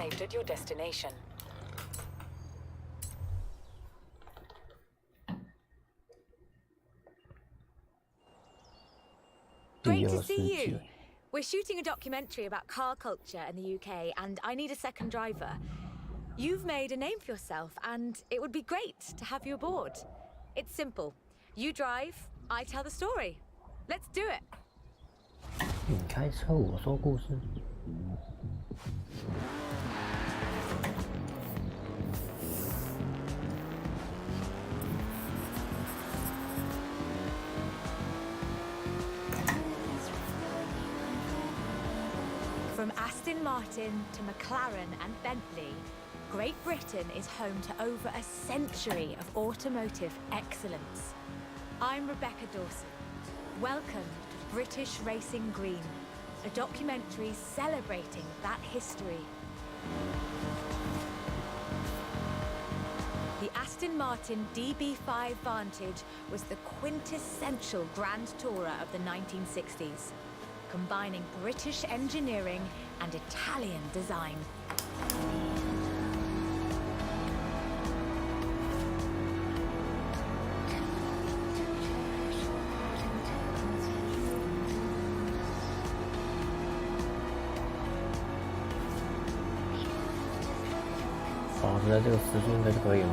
arrived at your destination. Great to see you. We're shooting a documentary about car culture in the UK, and I need a second driver. You've made a name for yourself, and it would be great to have you aboard. It's simple. You drive, I tell the story. Let's do it. 你开车，我说故事。From Aston Martin to McLaren and Bentley, Great Britain is home to over a century of automotive excellence. I'm Rebecca Dawson. Welcome to British Racing Green, a documentary celebrating that history. The Aston Martin DB5 Vantage was the quintessential Grand Tourer of the 1960s, combining British engineering and Italian design.保持在这个时速应该就可以了。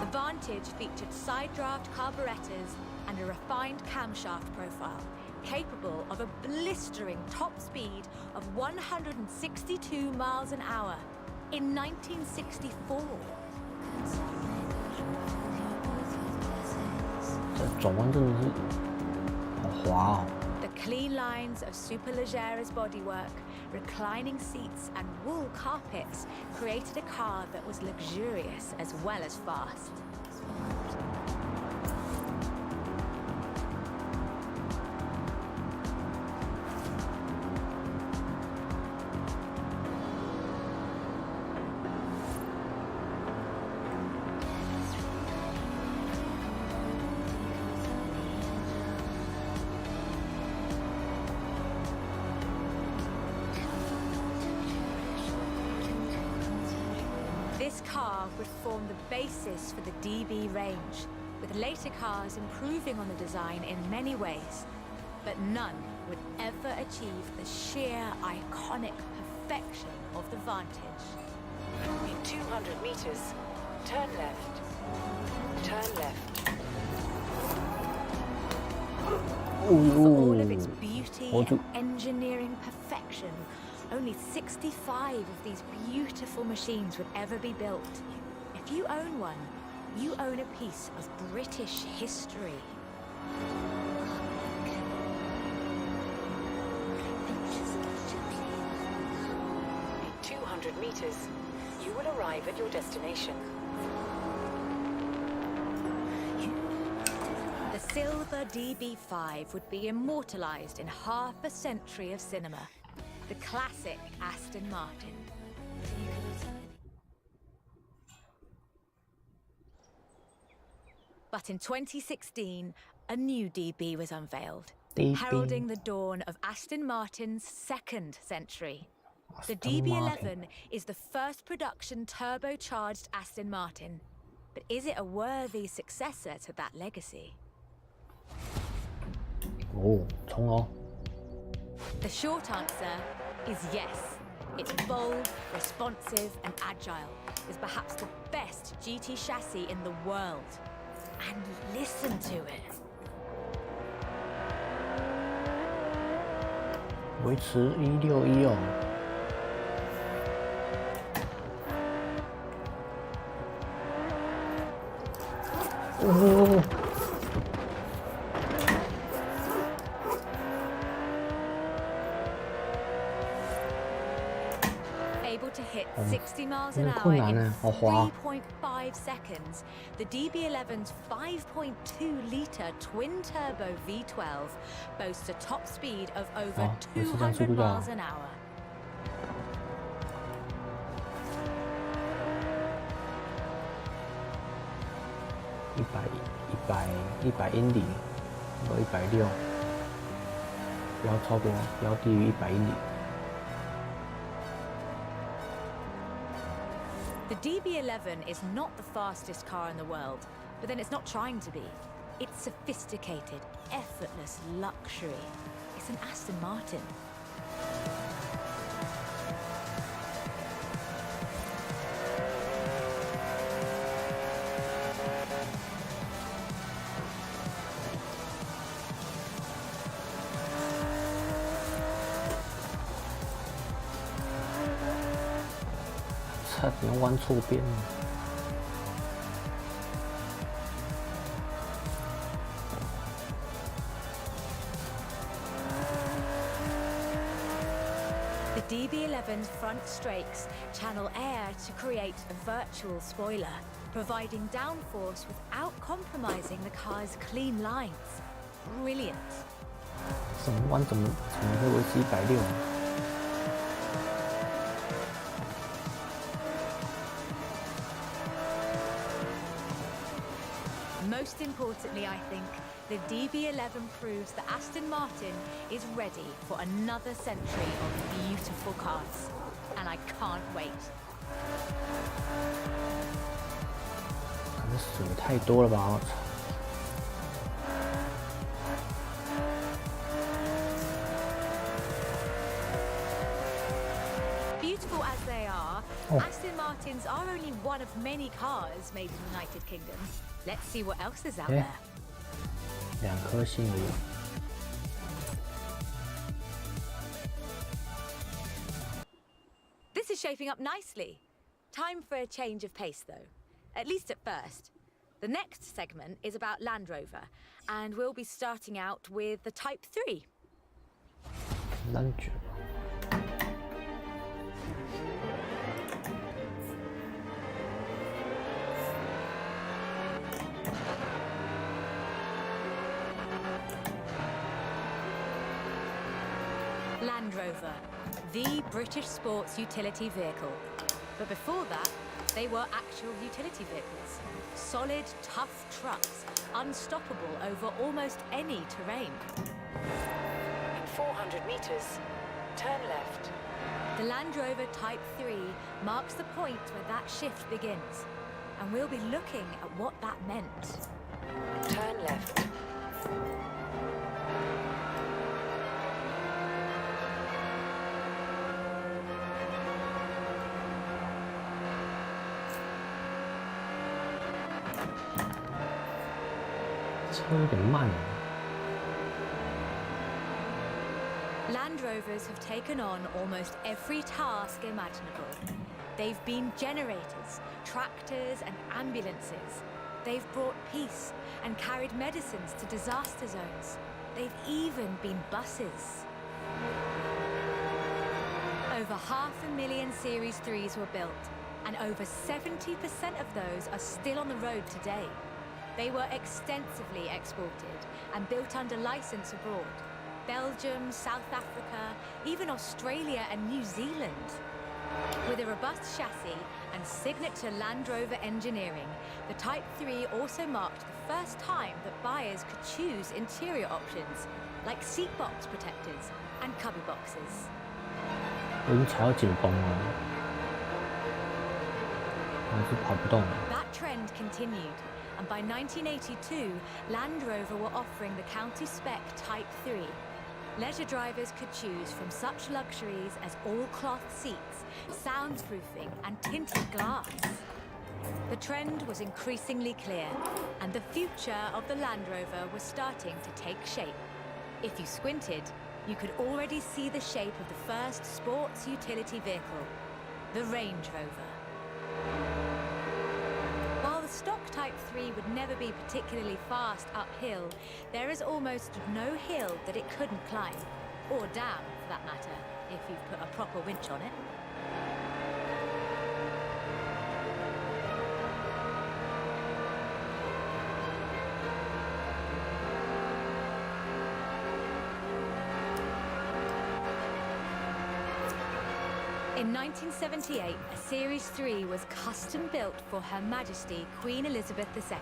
The Vantage featured side-draft carburetors and a refined camshaft profile, capable of a blistering top speed of 162 miles an hour in 1964. 这转弯真的是好滑哦。 The clean lines of Superleggera's bodywork, reclining seats and wool carpets created a car that was luxurious as well as fast. This car would form the basis for the DB range, with later cars improving on the design in many ways, but none would ever achieve the sheer iconic perfection of the Vantage. In 200 meters, turn left. Turn left. For all of its beauty and engineering perfection, only 65 of these beautiful machines would ever be built. If you own one, you own a piece of British history. In 200 meters, you will arrive at your destination. The silver DB5 would be immortalized in half a century of cinema. The classic Aston Martin. But in 2016, a new DB was unveiled, heralding the dawn of Aston Martin's second century. The DB11 is the first production turbocharged Aston Martin. But is it a worthy successor to that legacy? Oh, 冲哦！ The short answer is yes. It's bold, responsive, and agile. It's perhaps the best GT chassis in the world. And listen to it. 维持161哦。哦。 Able to hit 60 miles an hour in 3.5 seconds, the DB11's 5.2-litre twin-turbo V12 boasts a top speed of over 200 miles an hour. 100英里，或160，不要超过，不要低于100英里。The DB11 is not the fastest car in the world, but then it's not trying to be. It's sophisticated, effortless luxury. It's an Aston Martin.差点弯错边了。The DB11's front strakes channel air to create a virtual spoiler, providing downforce without compromising the car's clean lines. Brilliant. 什么弯怎么会维持160？Most importantly, I think, the DB11 proves that Aston Martin is ready for another century of beautiful cars. And I can't wait. 可能水太多了吧？我操！ Beautiful as they are, Aston Martins are only one of many cars made in the United Kingdom. Let's see what else is out there. 2颗星而已。This is shaping up nicely. Time for a change of pace, though. At least at first. The next segment is about Land Rover, and we'll be starting out with the Type 3. Land Rover. Land Rover, the British sports utility vehicle. But before that, they were actual utility vehicles. Solid, tough trucks, unstoppable over almost any terrain. In 400 meters, turn left. The Land Rover Type 3 marks the point where that shift begins. And we'll be looking at what that meant. Turn left. Land Rovers have taken on almost every task imaginable. They've been generators, tractors, and ambulances. They've brought peace and carried medicines to disaster zones. They've even been buses. Over 500,000 Series 3s were built, and over 70% of those are still on the road today. They were extensively exported and built under license abroad. Belgium, South Africa, even Australia and New Zealand. With a robust chassis and signature Land Rover engineering, the Type 3 also marked the first time that buyers could choose interior options, like seat box protectors and cubby boxes. 我已经踩到紧绷了，还是跑不动了。 That trend continued, and by 1982, Land Rover were offering the county spec Type 3. Leisure drivers could choose from such luxuries as all-cloth seats, soundproofing, and tinted glass. The trend was increasingly clear, and the future of the Land Rover was starting to take shape. If you squinted, you could already see the shape of the first sports utility vehicle, the Range Rover. While the stock Type 3 would never be particularly fast uphill, there is almost no hill that it couldn't climb, or down for that matter, if you've put a proper winch on it. In 1978, a Series 3 was custom built for Her Majesty Queen Elizabeth II.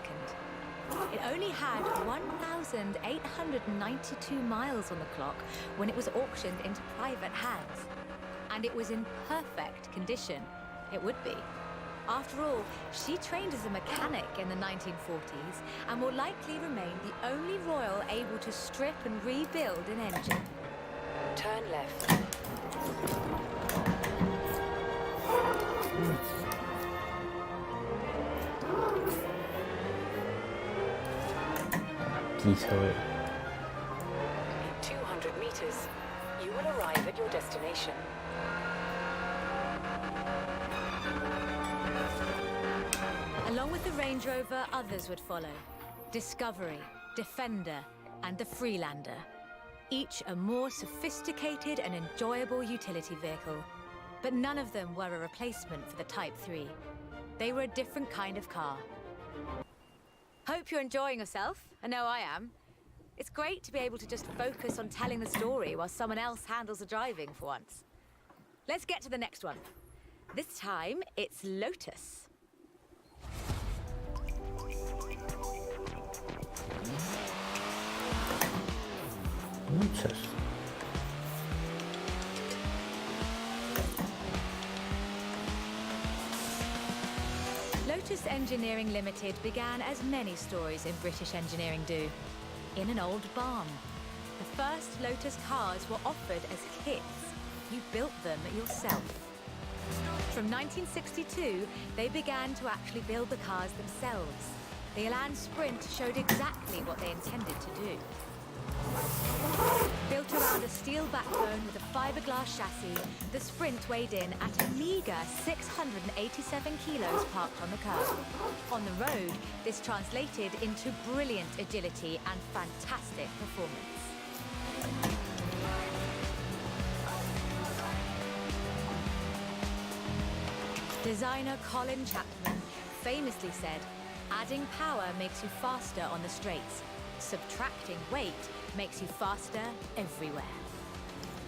It only had 1,892 miles on the clock when it was auctioned into private hands. And it was in perfect condition. It would be. After all, she trained as a mechanic in the 1940s and will likely remain the only royal able to strip and rebuild an engine. Turn left. 机车耶。 In 200 meters, you will arrive at your destination. Along with the Range Rover, others would follow. Discovery, Defender, and the Freelander. Each a more sophisticated and enjoyable utility vehicle. But none of them were a replacement for the Type 3. They were a different kind of car. Hope you're enjoying yourself. I know I am. It's great to be able to just focus on telling the story while someone else handles the driving for once. Let's get to the next one. This time, it's Lotus. Interesting. Lotus Engineering Limited began as many stories in British engineering do. In an old barn. The first Lotus cars were offered as kits. You built them yourself. From 1962, they began to actually build the cars themselves. The Elan Sprint showed exactly what they intended to do. Built around a steel backbone with a fiberglass chassis, the Sprint weighed in at a meager 687 kilos parked on the curb. On the road, this translated into brilliant agility and fantastic performance. Designer Colin Chapman famously said, "Adding power makes you faster on the straights. Subtracting weight makes you faster everywhere."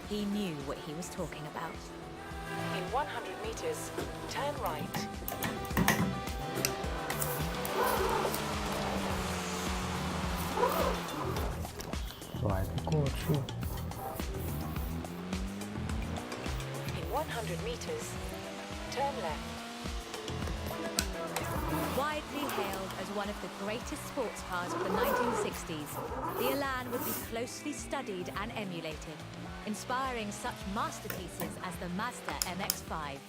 He knew what he was talking about. In 100 meters, turn right.甩不过去。 In 100 meters, turn left. Widely hailed as one of the greatest sports cars of the 1960s, the Elan would be closely studied and emulated, inspiring such masterpieces as the Mazda MX-5.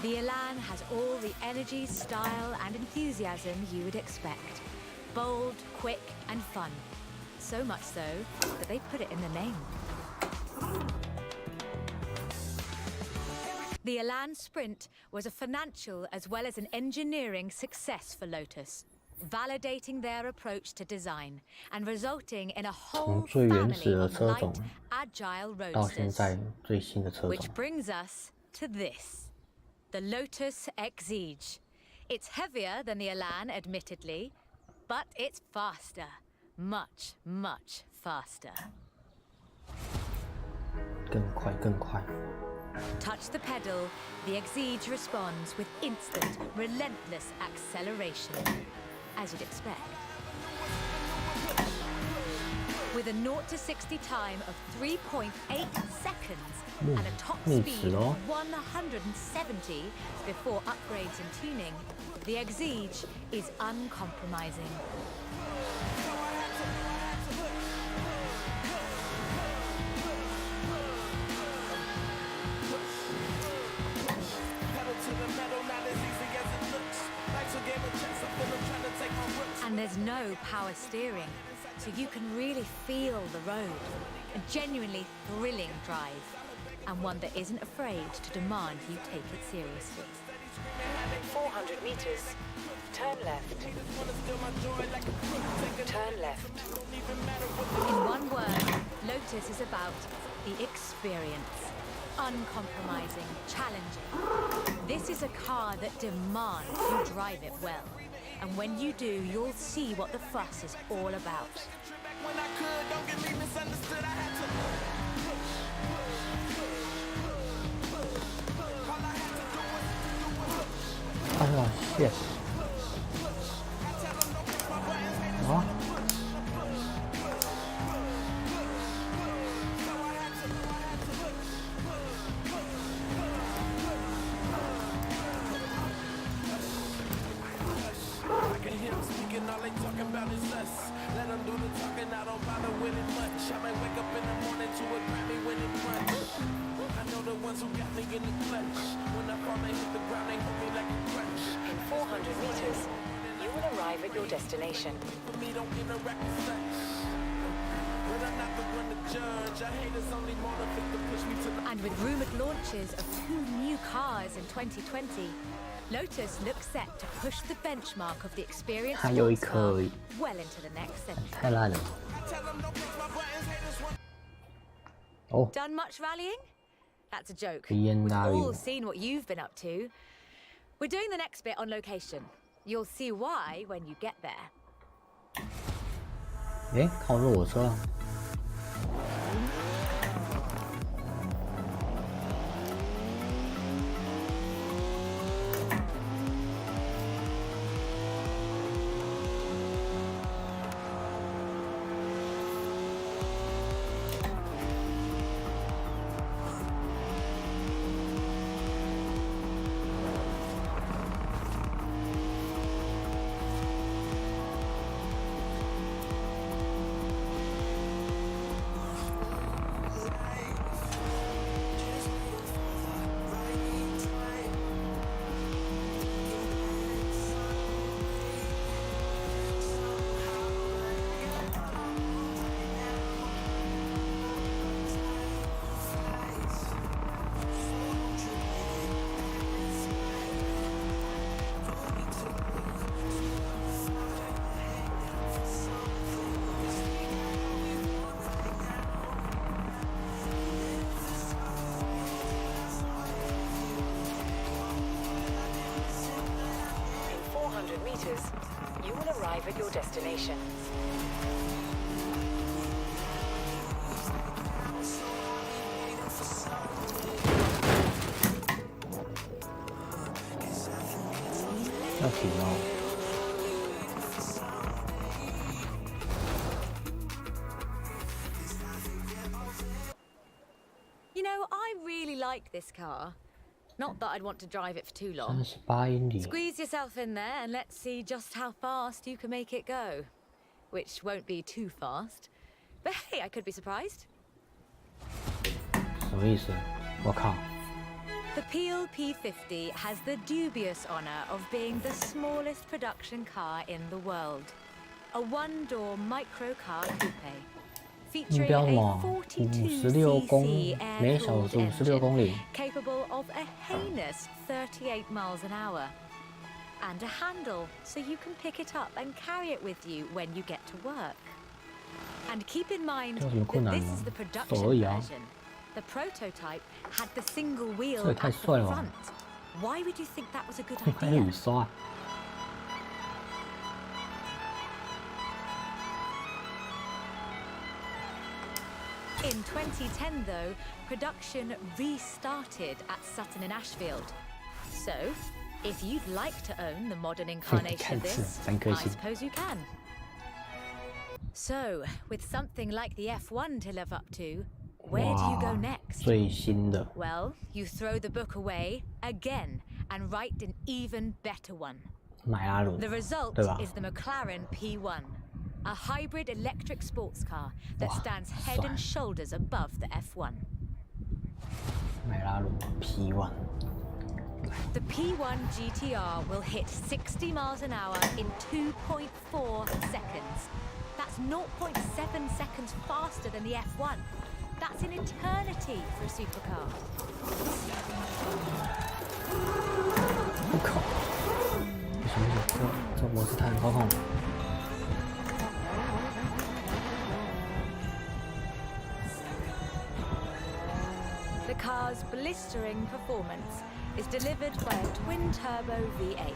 The Elan has all the energy, style, and enthusiasm you would expect. Bold, quick, and fun. So much so that they put it in the name. The Elan Sprint was a financial as well as an engineering success for Lotus, validating their approach to design and resulting in a whole family of light, agile 到现 roadsters. 在最新的车种 Which brings us to this, the Lotus Exige. It's heavier than the Elan, admittedly, but it's faster. Much, much faster. 更快更快。 Touch the pedal, the Exige responds with instant, relentless acceleration, as you'd expect. With a 0 to 60 time of 3.8 seconds and a top speed of 170 before upgrades and tuning, the Exige is uncompromising. And there's no power steering, so you can really feel the road. A genuinely thrilling drive, and one that isn't afraid to demand you take it seriously. 400 meters, turn left. Turn left. In one word, Lotus is about the experience. Uncompromising, challenging. This is a car that demands you drive it well. And when you do, you'll see what the fuss is all about. Yes。啊。In 400 meters, you will arrive at your destination. And with rumoured launches of 2 new cars in 2020, Lotus looks set to push the benchmark of the experience sports car well into the next century. 太烂了。哦。 Done much rallying? That's a joke. BMW. We've all seen what you've been up to. We're doing the next bit on location. You'll see why when you get there. 哎，靠着我车啊。meters, you will arrive at your destination. You know, I really like this car. Not that I'd want to drive it for too long. 38英里。 Squeeze yourself in there and let's see just how fast you can make it go. Which won't be too fast. But hey, I could be surprised. 什么意思？我靠！ The Peel P50 has the dubious honour of being the smallest production car in the world. A one-door microcar coupe. 目 Featuring 标 a 嘛，56公 42cc 每小 air-cooled 时56公 engine 里。 capable of a heinous 38 miles an hour. And a handle, so you can pick it up and carry it with you when you get to work. And keep in mind 这有什么困 that 难 this 吗 is the 手 production 而已啊。 version. The prototype had the single wheel 这也 at 太 the 帅了吧 front. Why would you think that was a good 还有 idea? 雨刷。 In 2010, though, production restarted at Sutton-in-Ashfield. So, if you'd like to own the modern incarnation of this, I suppose you can. So, with something like the F1 to live up to, where do you go 哇， next? 最新的。 Well, you throw the book away again and write an even better one. 迈拉伦， The result 对吧？ is the McLaren P1, a hybrid electric sports car that Wow, stands head and shoulders above the F1. 迈拉伦 P1。 The P1 GTR will hit 60 miles an hour in 2.4 seconds. That's 0.7 seconds faster than the F1. That's an eternity for a supercar. 我靠！为什么这模式太高控？ The car's blistering performance is delivered by a twin-turbo V8,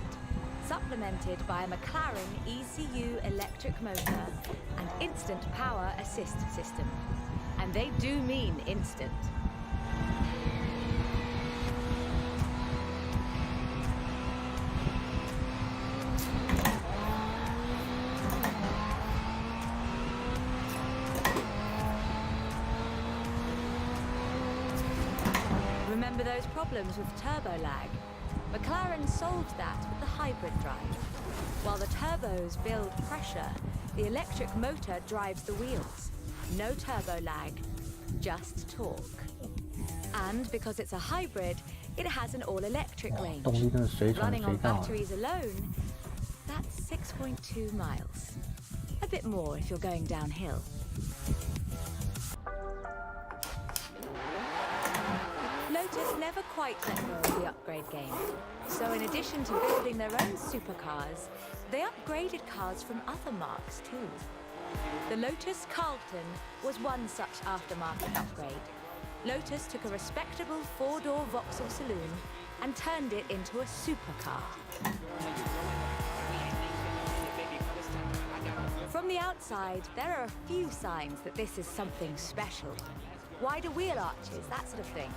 supplemented by a McLaren ECU electric motor and instant power assist system. And they do mean instant. Remember those problems with turbo lag? McLaren solved that with the hybrid drive. While the turbos build pressure, the electric motor drives the wheels. No turbo lag, just torque. And because it's a hybrid, it has an all-electric range. 动力真的随传 Running 随 on 到啊。 batteries alone, that's 6.2 miles. A bit more if you're going downhill. Lotus never quite let go of the upgrade game. So in addition to building their own supercars, they upgraded cars from other marques too. The Lotus Carlton was one such aftermarket upgrade. Lotus took a respectable four-door Vauxhall saloon and turned it into a supercar. From the outside, there are a few signs that this is something special. Wider wheel arches, that sort of thing.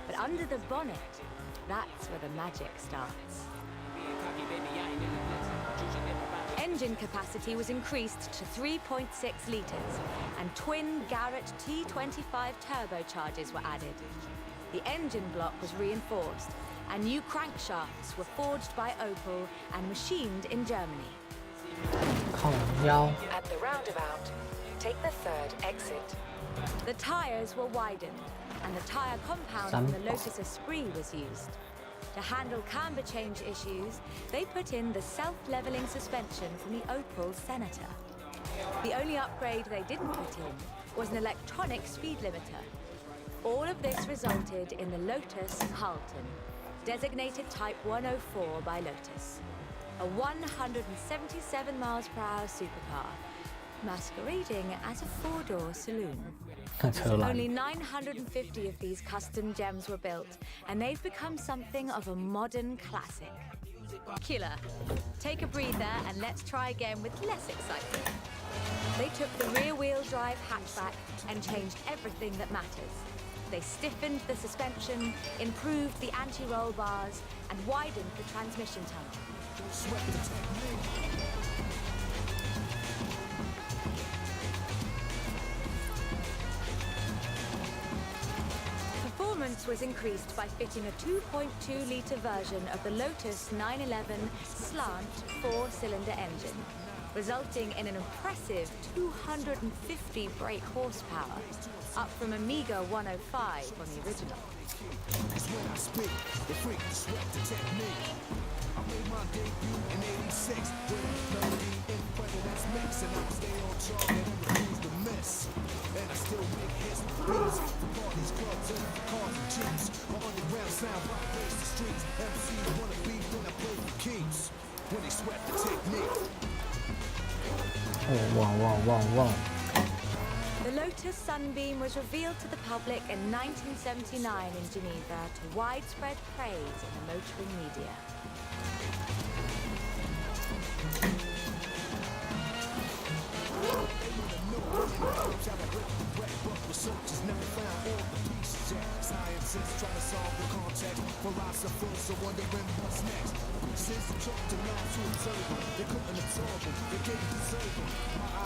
But under the bonnet, that's where the magic starts. Engine capacity was increased to 3.6 litres, and twin Garrett T25 turbochargers were added. The engine block was reinforced, and new crankshafts were forged by Opel and machined in Germany. 靠腰。 At the roundabout, take the third exit. The tyres were widened, and the tyre compound on the Lotus Esprit was used. To handle camber change issues, they put in the self-leveling suspension from the Opel Senator. The only upgrade they didn't put in was an electronic speed limiter. All of this resulted in the Lotus Carlton, designated Type 104 by Lotus. A 177 miles per hour supercar, masquerading as a four-door saloon. 看车来。 Only 950 of these custom gems were built, and they've become something of a modern classic. Killer. Take a breather and let's try again with less excitement. They took the rear-wheel drive hatchback and changed everything that matters. They stiffened the suspension, improved the anti-roll bars, and widened the transmission tunnel. Performance was increased by fitting a 2.2-litre version of the Lotus 911 slant four-cylinder engine, resulting in an impressive 250 brake horsepower, up from a meager 105 on the original. Wow. The Lotus Sunbeam was revealed to the public in 1979 in Geneva to widespread praise in the motoring media.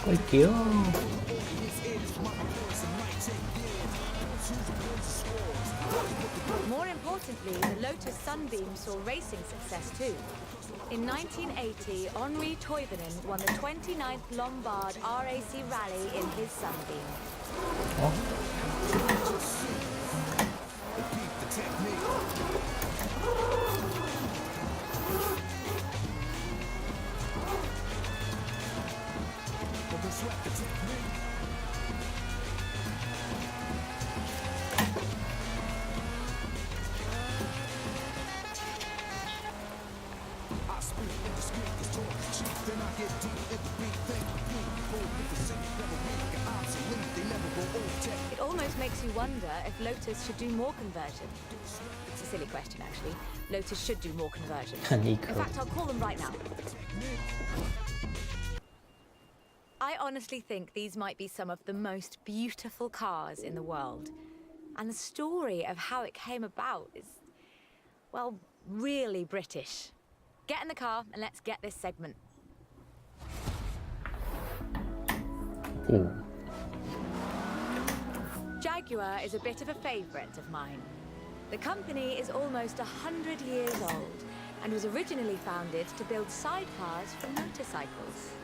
Ôi kiểu. More importantly, the Lotus Sunbeam saw racing success too. In 1980, Henri Toivonen won the 29th Lombard RAC Rally in his Sunbeam. It almost makes you wonder if Lotus should do more conversion. It's a silly question, actually. Lotus should do more conversion. In fact, I'll call them right now. I honestly think these might be some of the most beautiful cars in the world. And the story of how it came about is, well, really British. Get in the car and let's get this segment. Ooh. Jaguar is a bit of a favourite of mine. The company is almost 100 years old and was originally founded to build sidecars for motorcycles.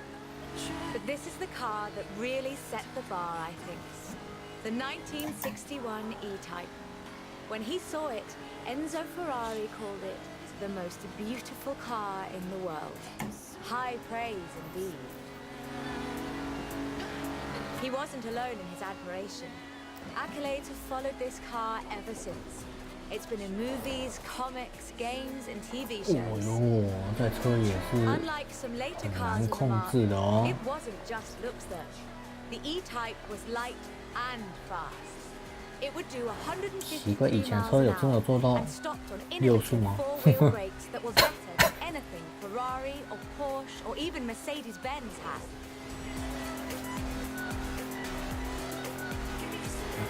But this is the car that really set the bar, I think. The 1961 E-Type. When he saw it, Enzo Ferrari called it the most beautiful car in the world. High praise indeed. He wasn't alone in his admiration. Accolades have followed this car ever since. It's been in movies, comics, games, and TV shows. 这车也是 Unlike some later 很 cars 难 in the 控 mark, 制的哦。 it wasn't just looks though. The E-Type was light and fast. It would do 奇怪，以 153 前 miles 车有 an 真的 hour 做到 and stopped on 60 innovative 吗？ four-wheel brakes that were better than anything Ferrari or Porsche or even Mercedes-Benz had.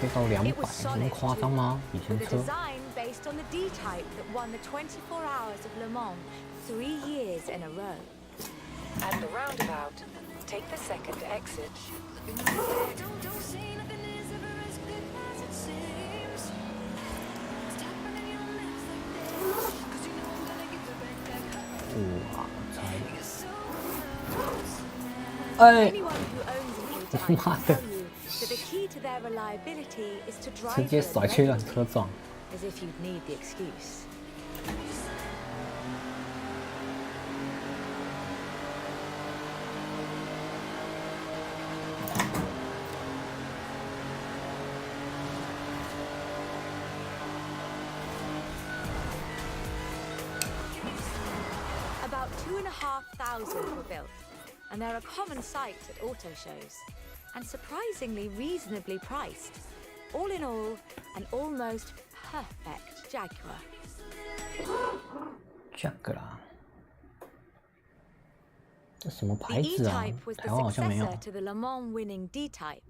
可以到200，这么夸张吗？以前 With a 车 design based on the D-Type that won the 24 Hours of Le Mans 3 years in a row. At the roundabout, take the second exit. Don't say nothing is ever as good as it seems. Stop running your mouth like this, 'cause you know I'm gonna give it right back. 哇，差一点。 So close now. 哎， Anyone who owns an E-Type 妈 can 的 tell you that the key to their reliability is to 直 drive 接 them 甩去让 regularly, 车撞。 as if you'd need the excuse. About 2,500 were built, and they're a common sight at auto shows, and surprisingly reasonably priced. All in all, an almost perfect Jaguar. 这个啦，这什么 The 牌子啊 E-Type was？台 the 湾好像没有。 successor to the Le Mans winning D-Type.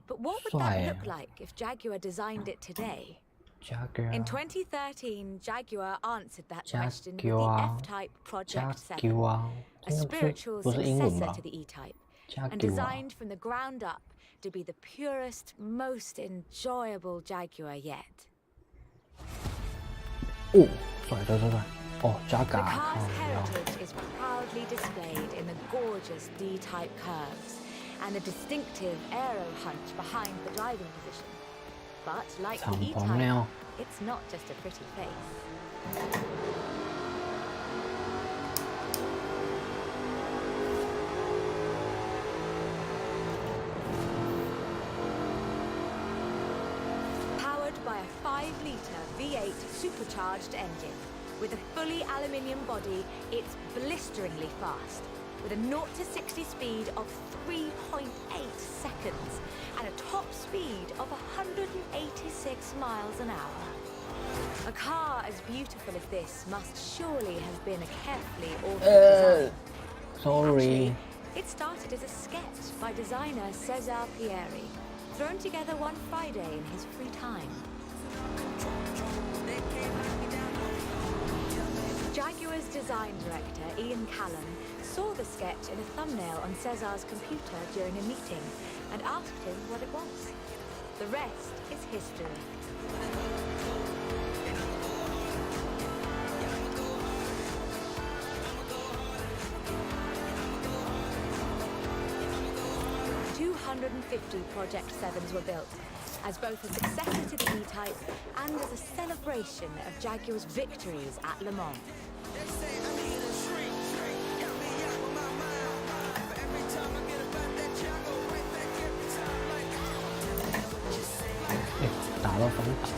But what would 帅 that 耶 look like if Jaguar designed it today? 加个 In 2013, Jaguar answered that question with the Jaguar F-Type 加 Project 7, 丢啊， a 这个 spiritual 不是英文 successor 吧 to？the E-Type, 加 and 丢啊， designed from the ground up to be the purest, most enjoyable Jaguar yet. 哦，帅帅帅帅，哦，加 The 嘎， car's 靠腰 heritage is proudly displayed in the gorgeous D-Type curves and the distinctive aero hunch behind the driving position. But like the 敞篷 E-Type, 料， it's not just a pretty face. Powered by a 5-litre V8 supercharged engine, with a fully aluminium body, it's blisteringly fast, with a 0 to 60 speed of 3.8 seconds and a top speed of 186 miles an hour. A car as beautiful as this must surely have been a carefully ordered design. sorry， It started as a sketch by designer Cesar Pieri, thrown together one Friday in his free time. Jaguar's design director, Ian Callum, saw the sketch in a thumbnail on Cesar's computer during a meeting and asked him what it was. The rest is history. "250 Project 7s were built, as both a successor to the E-Type and as a celebration of Jaguar's victories at Le Mans.哎，打到反打，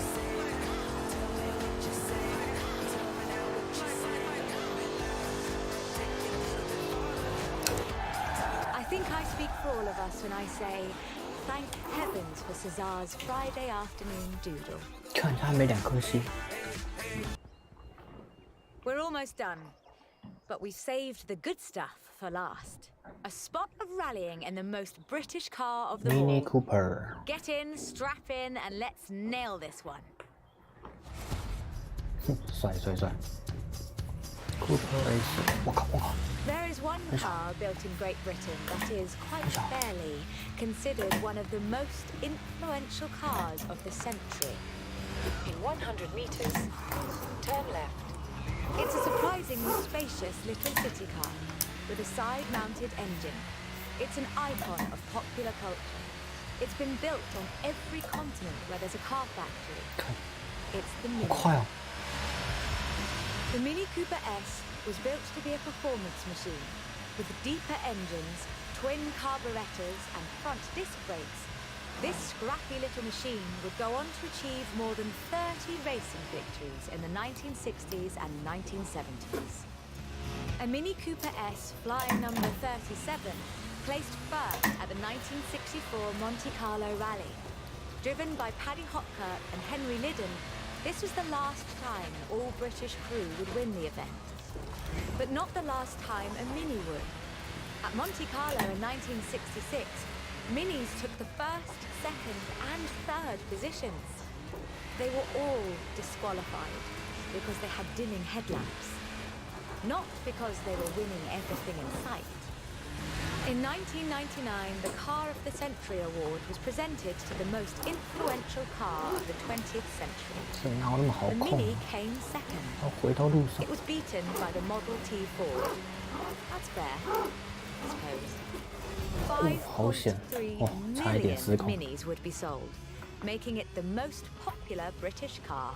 I think I speak for all of us when I say, thank heavens for Cesar's Friday afternoon doodle. 看他没2颗星。 We're almost done, but we've saved the good stuff for last. A spot of rallying in the most British car of them Mini all. Cooper， Get in, strap in, and let's nail this one. 哼，帅帅帅。Cooper S， 我靠我靠， There is one car built in Great Britain that is quite fairly considered one of the most influential cars of the century. In 100 meters, turn left. It's a surprisingly spacious little city car with a side-mounted engine. It's an icon of popular culture. It's been built on every continent where there's a car factory. 看， It's the 好 Mini. 快哦！ The Mini Cooper S was built to be a performance machine with deeper engines, twin carburetors, and front disc brakes. This scrappy little machine would go on to achieve more than 30 racing victories in the 1960s and 1970s. A Mini Cooper S flying number 37 placed first at the 1964 Monte Carlo Rally. Driven by Paddy Hopkirk and Henry Liddon, this was the last time an all-British crew would win the event. But not the last time a Mini would. At Monte Carlo in 1966, Minis took the first, second and third positions. They were all disqualified because they had dimming headlamps. Not because they were winning everything in sight. In 1999, the Car of the Century Award was presented to the most influential car of the 20th century. 这哪有那么好 The 控 Mini 啊？ came second. 要回到路上 It。was beaten by the Model T Ford. That's fair, I suppose. 好险 5.3 哦，差一点 million 失控。 Minis would be sold, making it the most popular British car.